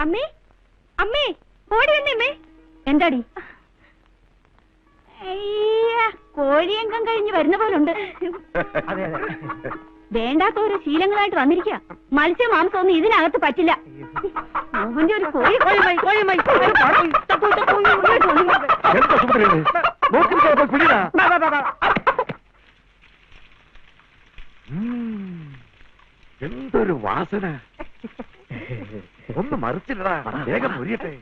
അമ്മേ അമ്മേ ഓടി വന്നേ. എന്താടി? കോഴിയങ്കം കഴിഞ്ഞ് വരുന്ന പോലുണ്ട്. വേണ്ടാത്ത ഓരോ ശീലങ്ങളായിട്ട് വന്നിരിക്കുക. മത്സ്യ മാംസം ഒന്നും ഇതിനകത്ത് പറ്റില്ല. അവന്റെ ഒരു കോഴി എന്തൊരു വാസന. ഒന്ന് മറിച്ചില്ലടാ, വേഗം മുരിയട്ടെ.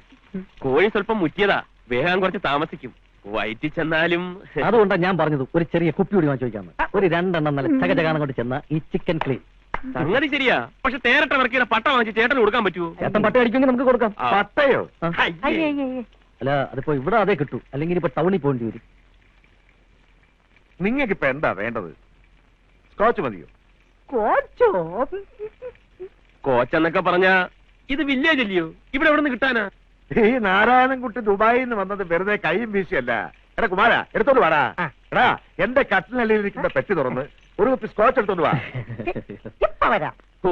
കോഴി സ്വല്പം മുറ്റിയതാ, വേഗം കുറച്ച് താമസിക്കും. വയറ്റി ചെന്നാലും. അതുകൊണ്ടാണ് ഞാൻ പറഞ്ഞത് ഒരു ചെറിയ കുപ്പി കൂടി വാങ്ങിച്ചു. ഒരു 2 എണ്ണം നല്ല ചകചകാനം കൊണ്ട് ചെന്ന ഈ ചിക്കൻ ക്ലീൻ. സംഗതി ശരിയാ, പക്ഷെ തേരട്ട വർക്കിയുടെ പട്ട വാങ്ങിച്ച് ചേട്ടന് കൊടുക്കാൻ പറ്റുമോ? ചേട്ടൻ പട്ട അടിക്കുമെങ്കിൽ നമുക്ക് കൊടുക്കാം. പട്ടയോ? അല്ല, അതിപ്പോ ഇവിടെ അതേ കിട്ടൂ, അല്ലെങ്കിൽ ഇപ്പൊ ടൗണിൽ പോകേണ്ടി വരും. നിങ്ങൾക്ക് ഇപ്പൊ എന്താ വേണ്ടത്? സ്കോച്ച് മതിയോ? കോച്ചെന്നൊക്കെ പറഞ്ഞ ഇത് വില്ലേജ് അല്ലയോ, ഇവിടെ എവിടെ നിന്ന് കിട്ടാനാ? ഈ നാരായണൻകുട്ടി ദുബായിൽ നിന്ന് വന്നത് വെറുതെ കൈയും വീശിയല്ല. എടാ കുമാരാ, എടുത്തോണ്ട് വാടാ. എടാ, എന്റെ കട്ടിലിൽ ഇരിക്കുന്ന പെട്ടി തുറന്ന് ഒരു കുപ്പി സ്കോച്ച് എടുത്തോണ്ട് വാ.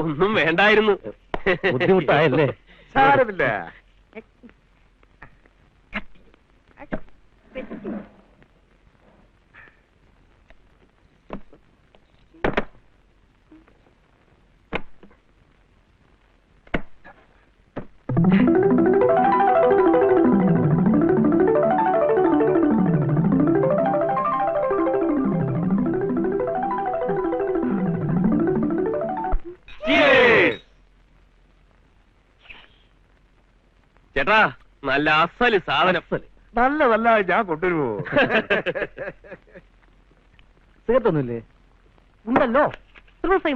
ഒന്നും വേണ്ടായിരുന്നു. ബുദ്ധിമുട്ടായല്ലേ? സാരമില്ല. ചേട്ടാ, നല്ല അസല് സാധനം. നല്ലതല്ല, ഞാൻ കൊണ്ടുവരുമോ? സിഗരറ്റൊന്നുമില്ലേ? ഉണ്ടല്ലോ,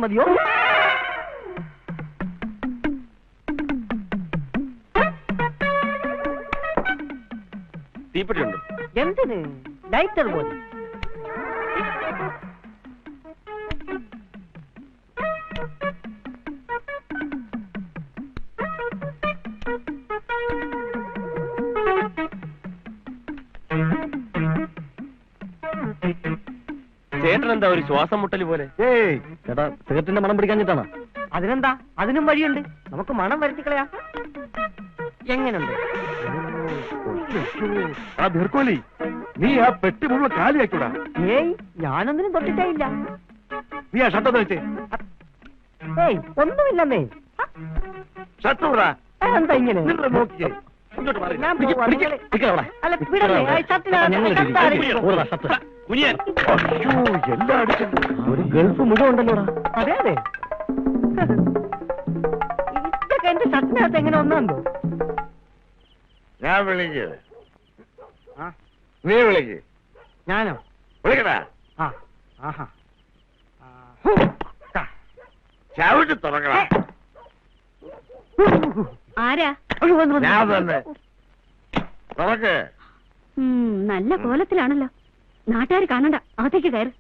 മതിയോ? തീപ്പെട്ടിയുണ്ടോ? എന്തിന്? ലൈറ്റർ പോലെ. ചേട്ടനെന്താ ഒരു ശ്വാസം മുട്ടല് പോലെ? ചേട്ടാ, സിഗരറ്റിന്റെ മണം പിടിക്കാഞ്ഞിട്ടാണ്. അതിനെന്താ, അതിനും വഴിയുണ്ട്. നമുക്ക് മണം വരുത്തിക്കളയാം. എങ്ങനെയുണ്ട്? നീർക്കോലി, നീ ആ പെട്ടി മുഴുവൻ കാലിയാക്കൂടാ. ഏയ്, ഞാനൊന്നിനും തൊട്ടിട്ടേയില്ല. നീ ആ ഷർട്ട് വെച്ചേ. ഏയ്, ഒന്നുമില്ലെന്നേ. ഷർട്ട് എന്താ ഇങ്ങനെ? നോക്കിയേ. ഒരു ഗൾഫ് മുഖം ഉണ്ടല്ലോടാ. അതെ അതെ, ഇതൊക്കെ എന്റെ ഷർട്ടിനകത്ത് എങ്ങനെ ഒന്നോ? ഞാൻ വിളിക്ക്. നീ വിളിക്ക്. ഞാനോ? വിളിക്കടാ. ചവിട്ടി തുറക്കടാ. ആരാ? ഞാൻ തന്നെ. തുറക്ക്. നല്ല കോലത്തിലാണല്ലോ. നാട്ടുകാർ കാണണ്ട, അകത്തേക്ക് കയറ്.